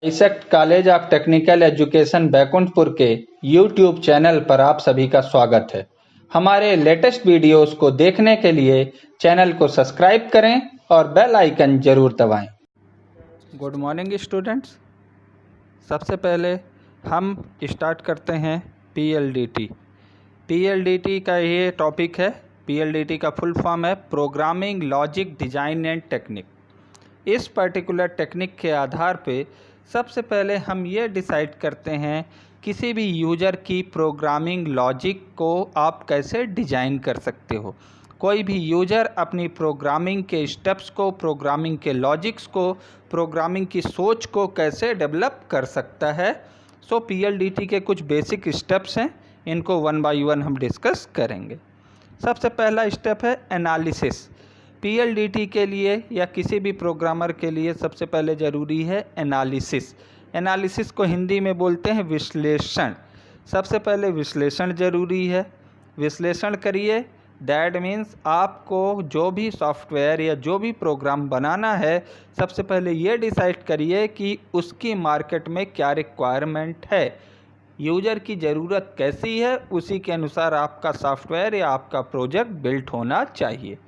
AISECT college of technical education Baikunthpur के YouTube channel पर आप सभी का स्वागत है। हमारे लेटेस्ट वीडियोस को देखने के लिए चैनल को सब्सक्राइब करें और बेल आइकन जरूर दबाएं। Good morning students. सबसे पहले हम स्टार्ट करते हैं पीएलडीटी। पीएलडीटी का ये टॉपिक है। पीएलडीटी का फुल फॉर्म है programming logic design and technique. इस पर्टिकुलर टेक्निक के आधार पे सबसे पहले हम ये डिसाइड करते हैं किसी भी यूज़र की प्रोग्रामिंग लॉजिक को आप कैसे डिज़ाइन कर सकते हो। कोई भी यूज़र अपनी प्रोग्रामिंग के स्टेप्स को, प्रोग्रामिंग के लॉजिक्स को, प्रोग्रामिंग की सोच को कैसे डेवलप कर सकता है। सो पीएलडीटी के कुछ बेसिक स्टेप्स हैं, इनको वन बाय वन हम डिस्कस करेंगे। सबसे पहला स्टेप है एनालिसिस। पीएलडीटी के लिए या किसी भी प्रोग्रामर के लिए सबसे पहले ज़रूरी है एनालिसिस। एनालिसिस को हिंदी में बोलते हैं विश्लेषण। सबसे पहले विश्लेषण ज़रूरी है। विश्लेषण करिए, दैट मीन्स आपको जो भी सॉफ्टवेयर या जो भी प्रोग्राम बनाना है, सबसे पहले ये डिसाइड करिए कि उसकी मार्केट में क्या रिक्वायरमेंट है, यूज़र की ज़रूरत कैसी है, उसी के अनुसार आपका सॉफ्टवेयर या आपका प्रोजेक्ट बिल्ट होना चाहिए।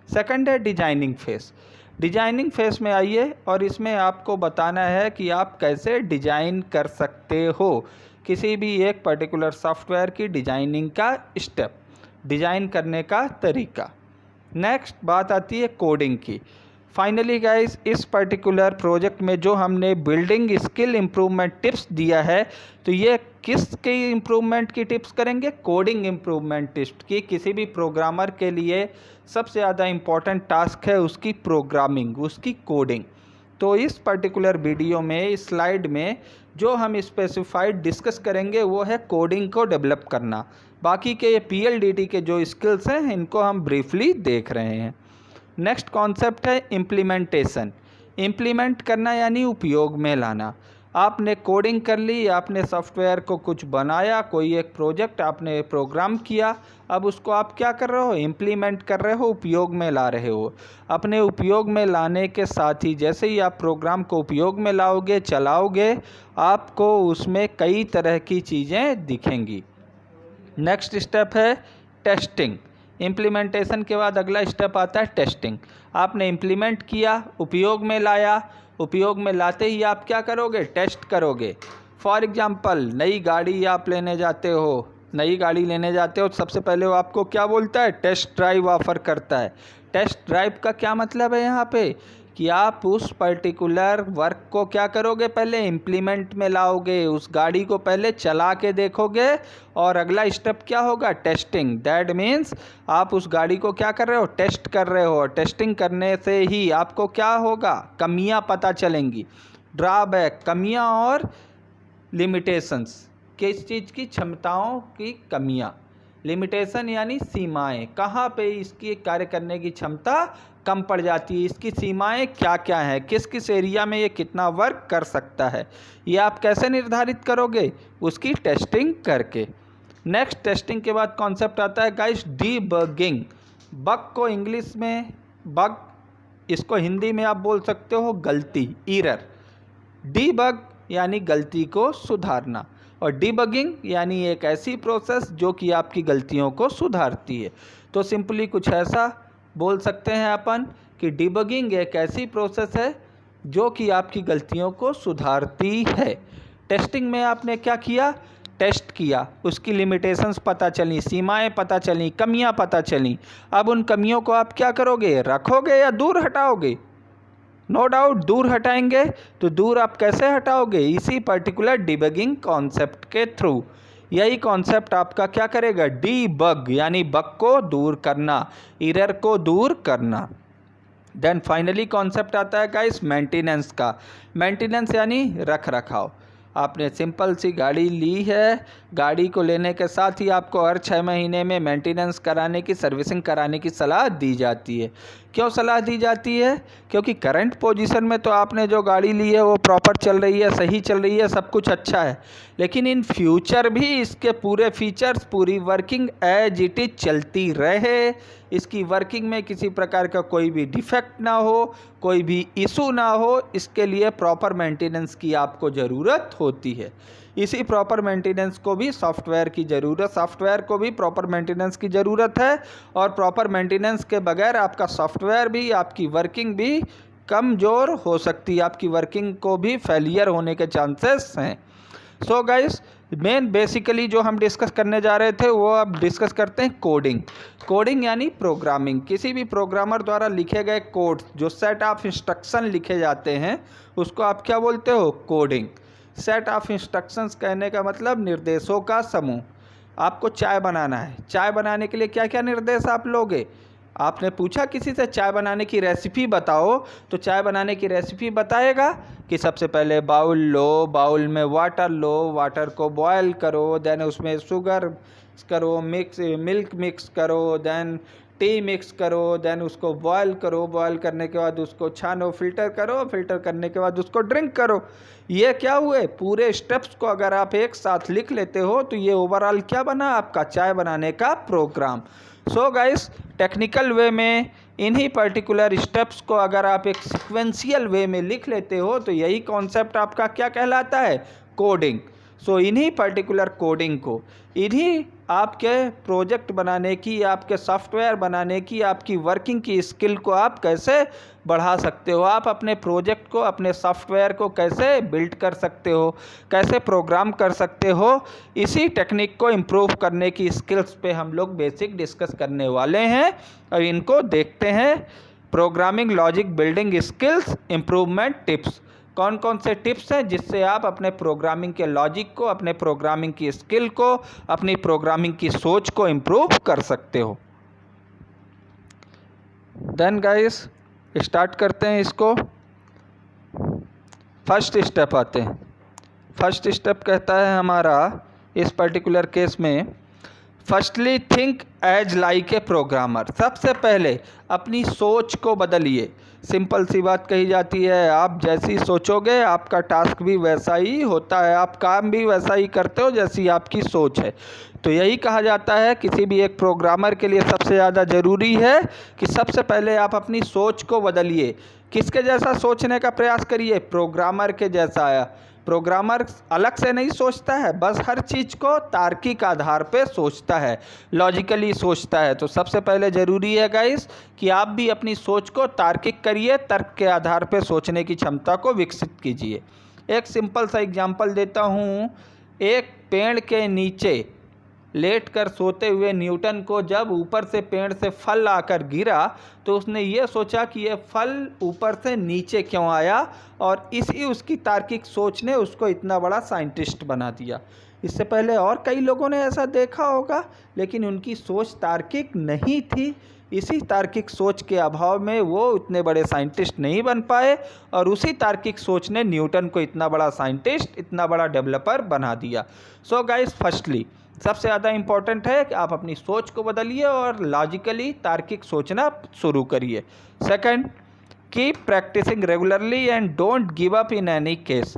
सेकंड है डिजाइनिंग फेस। डिजाइनिंग फेस में आइए और इसमें आपको बताना है कि आप कैसे डिजाइन कर सकते हो किसी भी एक पर्टिकुलर सॉफ्टवेयर की डिजाइनिंग का स्टेप, डिजाइन करने का तरीका। नेक्स्ट बात आती है कोडिंग की। फाइनली गाइस, इस पर्टिकुलर प्रोजेक्ट में जो हमने बिल्डिंग स्किल इम्प्रूवमेंट टिप्स दिया है, तो ये किसके इम्प्रूवमेंट की टिप्स करेंगे? कोडिंग इम्प्रूवमेंट टिप्स की। किसी भी प्रोग्रामर के लिए सबसे ज़्यादा इम्पॉर्टेंट टास्क है उसकी प्रोग्रामिंग, उसकी कोडिंग। तो इस पर्टिकुलर वीडियो में, इस स्लाइड में जो हम स्पेसिफाइड डिस्कस करेंगे वो है कोडिंग को डेवलप करना। बाकी के ये पीएलडीटी के जो स्किल्स हैं इनको हम ब्रीफली देख रहे हैं। नेक्स्ट कॉन्सेप्ट है इम्प्लीमेंटेशन। इम्प्लीमेंट करना यानी उपयोग में लाना। आपने कोडिंग कर ली, आपने सॉफ्टवेयर को कुछ बनाया, कोई एक प्रोजेक्ट आपने प्रोग्राम किया, अब उसको आप क्या कर रहे हो? इम्प्लीमेंट कर रहे हो, उपयोग में ला रहे हो। अपने उपयोग में लाने के साथ ही जैसे ही आप प्रोग्राम को उपयोग में लाओगे, चलाओगे, आपको उसमें कई तरह की चीज़ें दिखेंगी। नेक्स्ट स्टेप है टेस्टिंग। इम्प्लीमेंटेशन के बाद अगला स्टेप आता है टेस्टिंग। आपने इम्प्लीमेंट किया, उपयोग में लाया, उपयोग में लाते ही आप क्या करोगे? टेस्ट करोगे। फॉर एग्जांपल, नई गाड़ी आप लेने जाते हो, नई गाड़ी लेने जाते हो, सबसे पहले वो आपको क्या बोलता है? टेस्ट ड्राइव ऑफ़र करता है। टेस्ट ड्राइव का क्या मतलब है यहाँ पे? कि आप उस पर्टिकुलर वर्क को क्या करोगे? पहले इम्प्लीमेंट में लाओगे, उस गाड़ी को पहले चला के देखोगे और अगला स्टेप क्या होगा? टेस्टिंग। दैट मीन्स आप उस गाड़ी को क्या कर रहे हो? टेस्ट कर रहे हो। टेस्टिंग करने से ही आपको क्या होगा? कमियां पता चलेंगी, ड्रॉबैक, कमियां और लिमिटेशंस। किस चीज़ की? क्षमताओं की कमियां। लिमिटेशन यानी सीमाएं, कहाँ पे इसकी कार्य करने की क्षमता कम पड़ जाती है, इसकी सीमाएं क्या क्या हैं, किस किस एरिया में ये कितना वर्क कर सकता है, ये आप कैसे निर्धारित करोगे? उसकी टेस्टिंग करके। नेक्स्ट टेस्टिंग के बाद कॉन्सेप्ट आता है गाइस डीबगिंग। बग को इंग्लिश में बग, इसको हिंदी में आप बोल सकते हो गलती, एरर। डीबग यानी गलती को सुधारना और डिबगिंग यानी एक ऐसी प्रोसेस जो कि आपकी गलतियों को सुधारती है। तो सिंपली कुछ ऐसा बोल सकते हैं अपन कि डिबगिंग एक ऐसी प्रोसेस है जो कि आपकी गलतियों को सुधारती है। टेस्टिंग में आपने क्या किया? टेस्ट किया, उसकी लिमिटेशंस पता चली, सीमाएं पता चली, कमियां पता चली। अब उन कमियों को आप क्या करोगे? रखोगे या दूर हटाओगे? नो डाउट दूर हटाएंगे। तो दूर आप कैसे हटाओगे? इसी पर्टिकुलर डिबगिंग कॉन्सेप्ट के थ्रू। यही कॉन्सेप्ट आपका क्या करेगा? डीबग यानी बग को दूर करना, एरर को दूर करना। देन फाइनली कॉन्सेप्ट आता है गाइस मेंटेनेंस का। मेंटेनेंस यानी रख रखाव। आपने सिंपल सी गाड़ी ली है, गाड़ी को लेने के साथ ही आपको हर 6 महीने में मेंटेनेंस कराने की, सर्विसिंग कराने की सलाह दी जाती है। क्यों सलाह दी जाती है? क्योंकि करंट पोजीशन में तो आपने जो गाड़ी ली है वो प्रॉपर चल रही है, सही चल रही है, सब कुछ अच्छा है, लेकिन इन फ्यूचर भी इसके पूरे फीचर्स, पूरी वर्किंग एज इट इज चलती रहे, इसकी वर्किंग में किसी प्रकार का कोई भी डिफेक्ट ना हो, कोई भी इशू ना हो, इसके लिए प्रॉपर मेंटेनेंस की आपको ज़रूरत होती है। इसी प्रॉपर मेंटेनेंस को भी सॉफ्टवेयर को भी प्रॉपर मेंटेनेंस की ज़रूरत है, और प्रॉपर मेंटेनेंस के बगैर आपका सॉफ्टवेयर भी, आपकी वर्किंग भी कमज़ोर हो सकती है, आपकी वर्किंग को भी फेलियर होने के चांसेस हैं। सो गाइस, मेन बेसिकली जो हम डिस्कस करने जा रहे थे वो अब डिस्कस करते हैं कोडिंग यानी प्रोग्रामिंग। किसी भी प्रोग्रामर द्वारा लिखे गए कोड, जो सेट ऑफ इंस्ट्रक्शन लिखे जाते हैं, उसको आप क्या बोलते हो? कोडिंग। सेट ऑफ इंस्ट्रक्शंस कहने का मतलब निर्देशों का समूह। आपको चाय बनाना है, चाय बनाने के लिए क्या क्या निर्देश आप लोगे? आपने पूछा किसी से चाय बनाने की रेसिपी बताओ, तो चाय बनाने की रेसिपी बताएगा कि सबसे पहले बाउल लो, बाउल में वाटर लो, वाटर को बॉयल करो, देन उसमें शुगर करो, मिल्क मिक्स करो, देन टी मिक्स करो, देन उसको बॉयल करो, बॉयल करने के बाद उसको छानो, फिल्टर करो, फिल्टर करने के बाद उसको ड्रिंक करो। ये क्या हुए? पूरे स्टेप्स को अगर आप एक साथ लिख लेते हो तो ये ओवरऑल क्या बना? आपका चाय बनाने का program. So guys, technical way में इन्हीं पर्टिकुलर स्टेप्स को अगर आप एक सिक्वेंशियल वे में लिख लेते हो तो यही कॉन्सेप्ट आपका क्या कहलाता है? कोडिंग। सो इन्हीं पर्टिकुलर कोडिंग को, इन्हीं आपके प्रोजेक्ट बनाने की, आपके सॉफ्टवेयर बनाने की, आपकी वर्किंग की स्किल को आप कैसे बढ़ा सकते हो, आप अपने प्रोजेक्ट को, अपने सॉफ्टवेयर को कैसे बिल्ड कर सकते हो, कैसे प्रोग्राम कर सकते हो, इसी टेक्निक को इम्प्रूव करने की स्किल्स पे हम लोग बेसिक डिस्कस करने वाले हैं। और इनको देखते हैं। Programming logic building skills improvement tips. कौन कौन से टिप्स हैं जिससे आप अपने प्रोग्रामिंग के लॉजिक को, अपने प्रोग्रामिंग की स्किल को, अपनी प्रोग्रामिंग की सोच को इम्प्रूव कर सकते हो। देन गाइस, स्टार्ट करते हैं इसको। फर्स्ट स्टेप आते हैं। फर्स्ट स्टेप कहता है हमारा इस पर्टिकुलर केस में, firstly think as like a programmer. सबसे पहले अपनी सोच को बदलिए। सिंपल सी बात कही जाती है, आप जैसी सोचोगे आपका टास्क भी वैसा ही होता है, आप काम भी वैसा ही करते हो जैसी आपकी सोच है। तो यही कहा जाता है किसी भी एक प्रोग्रामर के लिए सबसे ज़्यादा ज़रूरी है कि सबसे पहले आप अपनी सोच को बदलिए। किसके जैसा सोचने का प्रयास करिए? प्रोग्रामर के जैसा। प्रोग्रामर अलग से नहीं सोचता है, बस हर चीज़ को तार्किक आधार पे सोचता है, लॉजिकली सोचता है। तो सबसे पहले ज़रूरी है गाइस कि आप भी अपनी सोच को तार्किक करिए, तर्क के आधार पे सोचने की क्षमता को विकसित कीजिए। एक सिंपल सा एग्जांपल देता हूँ। एक पेड़ के नीचे लेट कर सोते हुए न्यूटन को जब ऊपर से पेड़ से फल आकर गिरा तो उसने ये सोचा कि ये फल ऊपर से नीचे क्यों आया, और इसी उसकी तार्किक सोच ने उसको इतना बड़ा साइंटिस्ट बना दिया। इससे पहले और कई लोगों ने ऐसा देखा होगा, लेकिन उनकी सोच तार्किक नहीं थी। इसी तार्किक सोच के अभाव में वो इतने बड़े साइंटिस्ट नहीं बन पाए, और उसी तार्किक सोच ने न्यूटन को इतना बड़ा साइंटिस्ट, इतना बड़ा डेवलपर बना दिया। सो गाइस, फर्स्टली सबसे ज़्यादा इम्पॉर्टेंट है कि आप अपनी सोच को बदलिए और लॉजिकली तार्किक सोचना शुरू करिए। Second, keep practicing regularly and don't give up in any case.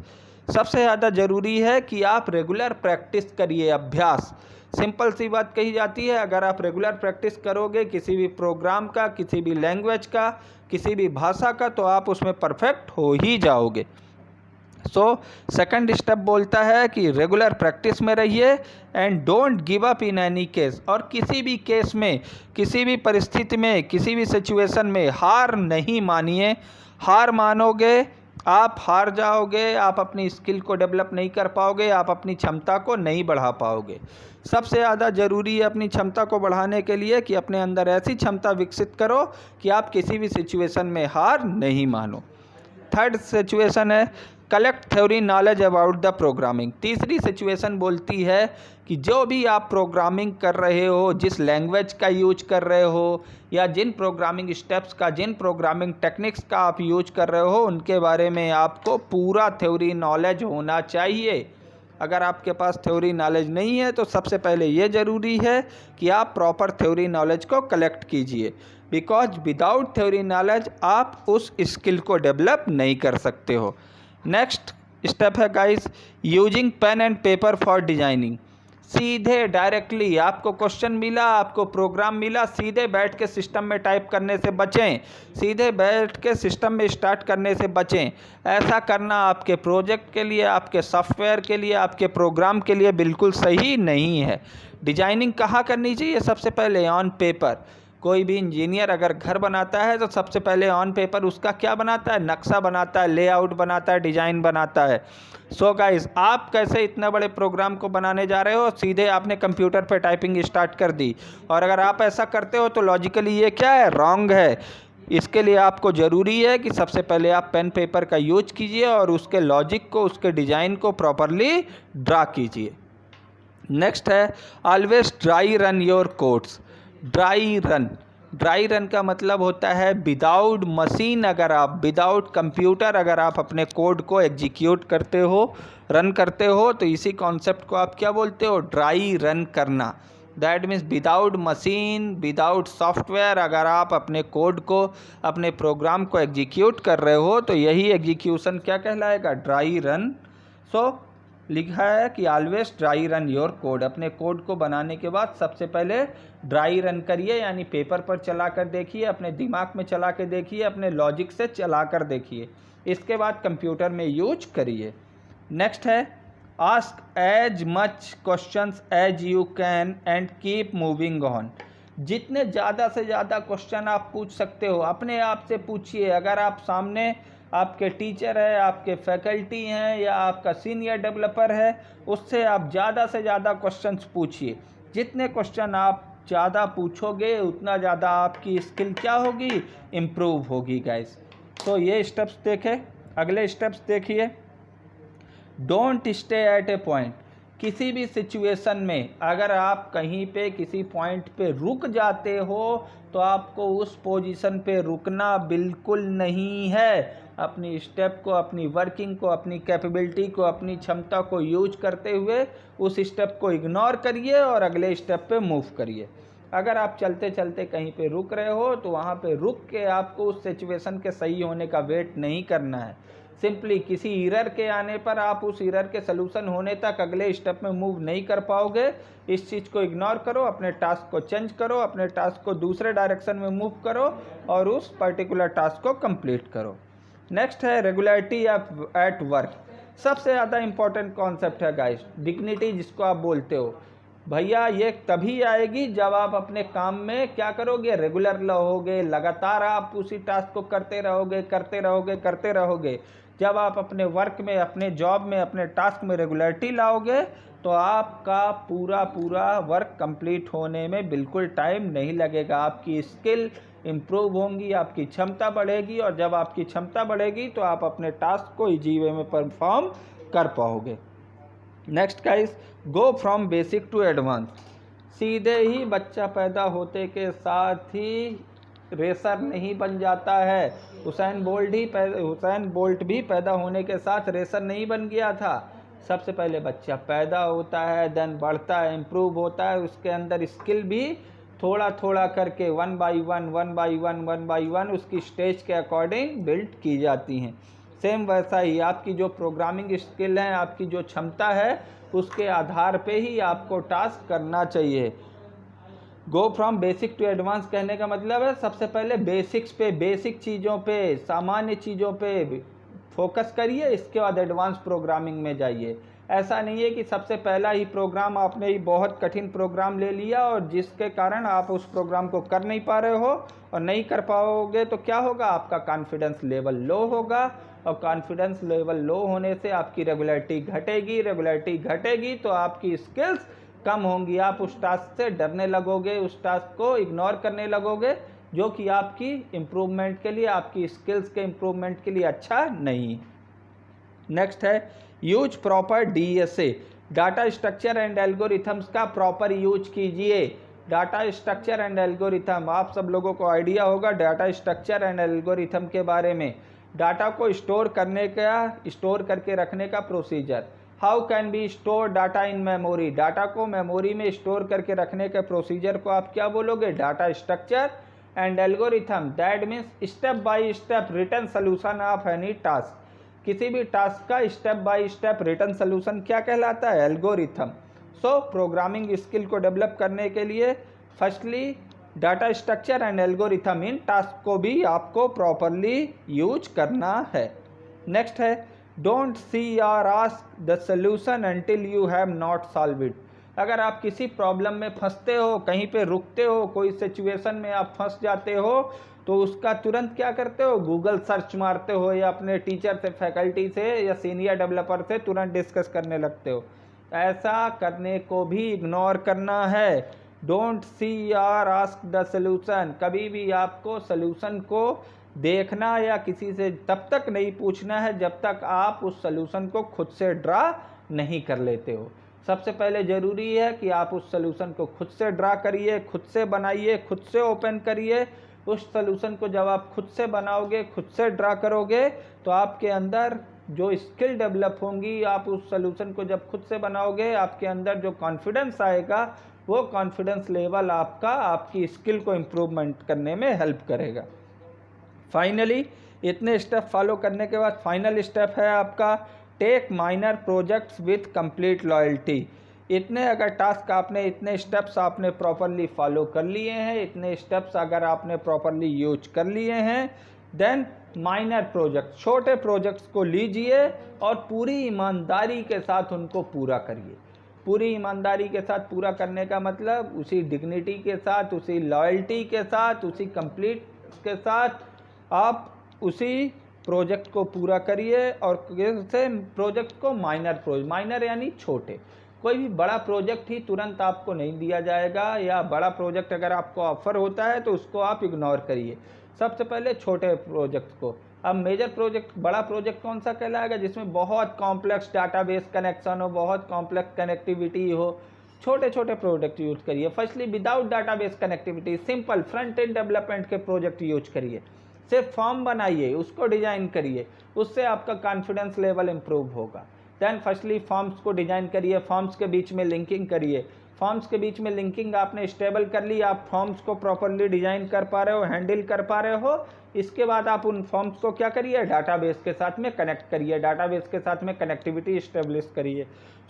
सबसे ज़्यादा ज़रूरी है कि आप रेगुलर प्रैक्टिस करिए, अभ्यास। सिंपल सी बात कही जाती है, अगर आप रेगुलर प्रैक्टिस करोगे किसी भी प्रोग्राम का, किसी भी लैंग्वेज का, किसी भी भाषा का, तो आप उसमें परफेक्ट हो ही जाओगे। सो सेकंड स्टेप बोलता है कि रेगुलर प्रैक्टिस में रहिए and don't give up in any case. और किसी भी केस में, किसी भी परिस्थिति में, किसी भी सिचुएशन में हार नहीं मानिए। हार मानोगे आप हार जाओगे, आप अपनी स्किल को डेवलप नहीं कर पाओगे, आप अपनी क्षमता को नहीं बढ़ा पाओगे। सबसे ज़्यादा ज़रूरी है अपनी क्षमता को बढ़ाने के लिए कि अपने अंदर ऐसी क्षमता विकसित करो कि आप किसी भी सिचुएशन में हार नहीं मानो। थर्ड सिचुएशन है collect theory knowledge about the programming. तीसरी सिचुएशन बोलती है कि जो भी आप प्रोग्रामिंग कर रहे हो, जिस लैंग्वेज का यूज कर रहे हो, या जिन प्रोग्रामिंग स्टेप्स का, जिन प्रोग्रामिंग टेक्निक्स का आप यूज कर रहे हो, उनके बारे में आपको पूरा थ्योरी नॉलेज होना चाहिए। अगर आपके पास थ्योरी नॉलेज नहीं है तो सबसे पहले ये ज़रूरी है कि आप प्रॉपर थ्योरी नॉलेज को कलेक्ट कीजिए। बिकॉज विदाउट थ्योरी नॉलेज आप उस स्किल को डेवलप नहीं कर सकते हो। नेक्स्ट स्टेप है guys, using pen and paper for designing. सीधे डायरेक्टली आपको क्वेश्चन मिला, आपको प्रोग्राम मिला, सीधे बैठ के सिस्टम में टाइप करने से बचें, सीधे बैठ के सिस्टम में स्टार्ट करने से बचें। ऐसा करना आपके प्रोजेक्ट के लिए, आपके सॉफ्टवेयर के लिए, आपके प्रोग्राम के लिए बिल्कुल सही नहीं है। डिजाइनिंग कहाँ करनी चाहिए? सबसे पहले ऑन पेपर। कोई भी इंजीनियर अगर घर बनाता है तो सबसे पहले ऑन पेपर उसका क्या बनाता है? नक्शा बनाता है, लेआउट बनाता है, डिज़ाइन बनाता है। सो गाइस, आप कैसे इतने बड़े प्रोग्राम को बनाने जा रहे हो? सीधे आपने कंप्यूटर पे टाइपिंग स्टार्ट कर दी, और अगर आप ऐसा करते हो तो लॉजिकली ये क्या है? रॉन्ग है। इसके लिए आपको ज़रूरी है कि सबसे पहले आप पेन पेपर का यूज कीजिए और उसके लॉजिक को, उसके डिज़ाइन को प्रॉपरली ड्रा कीजिए। नेक्स्ट है, always dry run your codes. Dry run का मतलब होता है विदाउट मशीन, अगर आप विदाउट कंप्यूटर अगर आप अपने कोड को एग्जीक्यूट करते हो, रन करते हो, तो इसी कॉन्सेप्ट को आप क्या बोलते हो? ड्राई रन करना। That means without machine, without software अगर आप अपने कोड को, अपने प्रोग्राम को एग्जीक्यूट कर रहे हो तो यही एग्जीक्यूशन क्या कहलाएगा? Dry run. सो लिखा है कि always dry run your code. अपने कोड को बनाने के बाद सबसे पहले ड्राई रन करिए, यानी पेपर पर चला कर देखिए, अपने दिमाग में चला के देखिए, अपने लॉजिक से चला कर देखिए, इसके बाद कंप्यूटर में यूज करिए। नेक्स्ट है, ask as much questions as you can and keep moving on. जितने ज़्यादा से ज़्यादा क्वेश्चन आप पूछ सकते हो अपने आप से पूछिए। अगर आप सामने आपके टीचर है, आपके फैकल्टी हैं, या आपका सीनियर डेवलपर है, उससे आप ज़्यादा से ज़्यादा क्वेश्चंस पूछिए। जितने क्वेश्चन आप ज़्यादा पूछोगे उतना ज़्यादा आपकी स्किल क्या होगी? इम्प्रूव होगी गाइस। तो ये स्टेप्स देखें। अगले स्टेप्स देखिए, don't stay at A point. किसी भी सिचुएशन में अगर आप कहीं पे किसी पॉइंट पे रुक जाते हो तो आपको उस पोजीशन पे रुकना बिल्कुल नहीं है। अपनी स्टेप को, अपनी वर्किंग को, अपनी कैपेबिलिटी को, अपनी क्षमता को यूज करते हुए उस स्टेप को इग्नोर करिए और अगले स्टेप पे मूव करिए। अगर आप चलते चलते कहीं पे रुक रहे हो तो वहाँ पे रुक के आपको उस सिचुएशन के सही होने का वेट नहीं करना है। सिंपली किसी एरर के आने पर आप उस एरर के सलूशन होने तक अगले स्टेप में मूव नहीं कर पाओगे। इस चीज़ को इग्नोर करो, अपने टास्क को चेंज करो, अपने टास्क को दूसरे डायरेक्शन में मूव करो और उस पर्टिकुलर टास्क को कंप्लीट करो। नेक्स्ट है, रेगुलरिटी एट वर्क। सबसे ज़्यादा इंपॉर्टेंट कॉन्सेप्ट है गाइस, डिग्निटी जिसको आप बोलते हो। भैया ये तभी आएगी जब आप अपने काम में क्या करोगे? रेगुलर रहोगे, लगातार आप उसी टास्क को करते रहोगे। जब आप अपने वर्क में, अपने जॉब में, अपने टास्क में रेगुलरिटी लाओगे तो आपका पूरा वर्क कंप्लीट होने में बिल्कुल टाइम नहीं लगेगा। आपकी स्किल इम्प्रूव होंगी, आपकी क्षमता बढ़ेगी, और जब आपकी क्षमता बढ़ेगी तो आप अपने टास्क को इजी वे में परफॉर्म कर पाओगे। Next guys, go from basic to advance. सीधे ही बच्चा पैदा होते के साथ ही रेसर नहीं बन जाता है। हुसैन बोल्ट भी पैदा होने के साथ रेसर नहीं बन गया था। सबसे पहले बच्चा पैदा होता है, देन बढ़ता है, इम्प्रूव होता है, उसके अंदर स्किल भी थोड़ा थोड़ा करके वन बाई वन उसकी स्टेज के अकॉर्डिंग बिल्ड की जाती हैं। सेम वैसा ही आपकी जो प्रोग्रामिंग स्किल है, आपकी जो क्षमता है, उसके आधार पे ही आपको टास्क करना चाहिए। Go from basic to advance कहने का मतलब है सबसे पहले बेसिक्स पे, बेसिक चीज़ों पे, सामान्य चीज़ों पे फोकस करिए, इसके बाद एडवांस प्रोग्रामिंग में जाइए। ऐसा नहीं है कि सबसे पहला ही प्रोग्राम आपने ही बहुत कठिन प्रोग्राम ले लिया और जिसके कारण आप उस प्रोग्राम को कर नहीं पा रहे हो, और नहीं कर पाओगे तो क्या होगा? आपका कॉन्फिडेंस लेवल लो होगा, और कॉन्फिडेंस लेवल लो होने से आपकी रेगुलरिटी घटेगी तो आपकी स्किल्स कम होंगी। आप उस टास्क से डरने लगोगे, उस टास्क को इग्नोर करने लगोगे, जो कि आपकी इम्प्रूवमेंट के लिए, आपकी स्किल्स के इम्प्रूवमेंट के लिए अच्छा नहीं। नेक्स्ट है, use proper DSA, data structure and algorithms का प्रॉपर यूज कीजिए। डाटा स्ट्रक्चर एंड एल्गोरिथम, आप सब लोगों को आइडिया होगा डाटा स्ट्रक्चर एंड एल्गोरिथम के बारे में। डाटा को स्टोर करके रखने का procedure. How can be store data in memory, data को मेमोरी में स्टोर करके रखने के प्रोसीजर को आप क्या बोलोगे? Data structure and algorithm that means step by step written solution of any task. किसी भी टास्क का step by step written solution क्या कहलाता है? एल्गोरिथम। सो प्रोग्रामिंग स्किल को डेवलप करने के लिए firstly data structure and algorithm इन टास्क को भी आपको प्रॉपरली यूज करना है। नेक्स्ट है डोंट सी और ask the solution until you have not solve it. अगर आप किसी प्रॉब्लम में फंसते हो, कहीं पे रुकते हो, कोई सिचुएशन में आप फंस जाते हो, तो उसका तुरंत क्या करते हो? गूगल सर्च मारते हो या अपने टीचर से, फैकल्टी से या सीनियर डेवलपर से तुरंत डिस्कस करने लगते हो। ऐसा करने को भी इग्नोर करना है। डोंट सी और आस्क द सोल्यूशन। कभी भी आपको सोल्यूशन को देखना या किसी से तब तक नहीं पूछना है जब तक आप उस सोल्यूशन को खुद से ड्रा नहीं कर लेते हो। सबसे पहले ज़रूरी है कि आप उस सोल्यूशन को खुद से ड्रा करिए, खुद से बनाइए, खुद से ओपन करिए। उस सोल्यूशन को जब आप खुद से बनाओगे, खुद से ड्रा करोगे, तो आपके अंदर जो स्किल डेवलप होंगी, आप उस सोल्यूशन को जब खुद से बनाओगे, आपके अंदर जो कॉन्फिडेंस आएगा, वो कॉन्फिडेंस लेवल आपका आपकी स्किल को इम्प्रूवमेंट करने में हेल्प करेगा। फाइनली इतने स्टेप फॉलो करने के बाद फाइनल स्टेप है आपका take minor projects with complete loyalty. इतने अगर टास्क आपने, इतने स्टेप्स आपने प्रॉपरली फॉलो कर लिए हैं, इतने स्टेप्स अगर आपने प्रॉपरली यूज कर लिए हैं, देन माइनर प्रोजेक्ट, छोटे प्रोजेक्ट्स को लीजिए और पूरी ईमानदारी के साथ उनको पूरा करिए। पूरी ईमानदारी के साथ पूरा करने का मतलब उसी डिग्निटी के साथ, उसी लॉयल्टी के साथ, उसी कंप्लीट के साथ आप उसी प्रोजेक्ट को पूरा करिए। और कैसे? प्रोजेक्ट को माइनर यानी छोटे। कोई भी बड़ा प्रोजेक्ट ही तुरंत आपको नहीं दिया जाएगा, या बड़ा प्रोजेक्ट अगर आपको ऑफर होता है तो उसको आप इग्नोर करिए। सबसे पहले छोटे प्रोजेक्ट को। अब मेजर प्रोजेक्ट, बड़ा प्रोजेक्ट कौन सा कहलाएगा? जिसमें बहुत कॉम्प्लेक्स डाटाबेस कनेक्शन हो, बहुत कॉम्प्लेक्स कनेक्टिविटी हो। छोटे छोटे प्रोजेक्ट यूज करिए। Firstly without database connectivity, simple front end development के प्रोजेक्ट यूज करिए। सिर्फ फॉर्म बनाइए, उसको डिजाइन करिए, उससे आपका कॉन्फिडेंस लेवल इंप्रूव होगा। देन फर्स्टली फॉर्म्स को डिजाइन करिए, फॉर्म्स के बीच में लिंकिंग करिए। फॉर्म्स के बीच में लिंकिंग आपने स्टेबल कर ली, आप फॉर्म्स को प्रॉपरली डिजाइन कर पा रहे हो, हैंडल कर पा रहे हो। इसके बाद आप उन फॉर्म्स को क्या करिए? डाटाबेस के साथ में कनेक्ट करिए, डाटाबेस के साथ में कनेक्टिविटी इस्टेब्लिश करिए।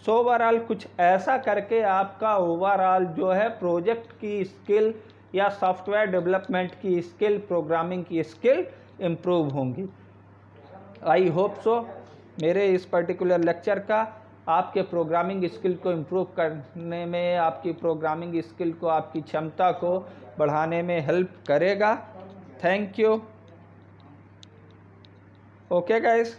सो ओवरऑल कुछ ऐसा करके आपका ओवरऑल जो है प्रोजेक्ट की स्किल या सॉफ्टवेयर डेवलपमेंट की स्किल, प्रोग्रामिंग की स्किल इम्प्रूव होंगी। आई होप सो मेरे इस पर्टिकुलर लेक्चर का आपके प्रोग्रामिंग स्किल को इम्प्रूव करने में, आपकी प्रोग्रामिंग स्किल को, आपकी क्षमता को बढ़ाने में हेल्प करेगा। Thank you. Okay guys.